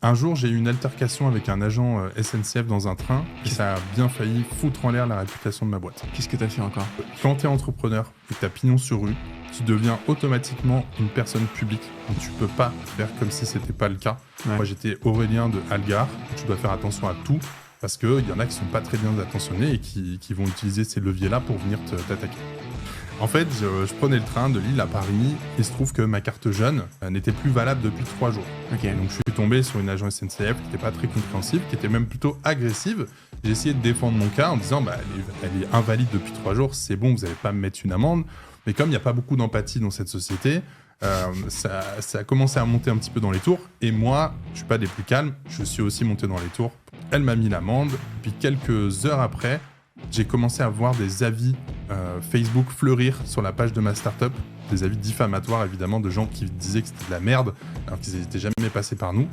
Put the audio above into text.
Un jour, j'ai eu une altercation avec un agent SNCF dans un train et ça a bien failli foutre en l'air la réputation de ma boîte. Qu'est-ce que t'as fait encore? Quand t'es entrepreneur et que t'as pignon sur rue, tu deviens automatiquement une personne publique. Donc tu peux pas faire comme si c'était pas le cas. Ouais. Moi, j'étais Aurélien de Algar. Tu dois faire attention à tout parce qu'il y en a qui sont pas très bien attentionnés et qui vont utiliser ces leviers-là pour venir t'attaquer. En fait, je prenais le train de Lille à Paris et il se trouve que ma carte jeune n'était plus valable depuis 3 jours. Ok. Donc je suis tombé sur une agent SNCF qui n'était pas très compréhensive, qui était même plutôt agressive. J'ai essayé de défendre mon cas en disant elle est invalide depuis 3 jours, c'est bon, vous n'allez pas me mettre une amende. Mais comme il n'y a pas beaucoup d'empathie dans cette société, ça a commencé à monter un petit peu dans les tours. Et moi, je suis pas des plus calmes, je suis aussi monté dans les tours. Elle m'a mis l'amende, puis quelques heures après, j'ai commencé à voir des avis Facebook fleurir sur la page de ma startup, des avis diffamatoires évidemment de gens qui disaient que c'était de la merde, alors qu'ils n'étaient jamais passés par nous.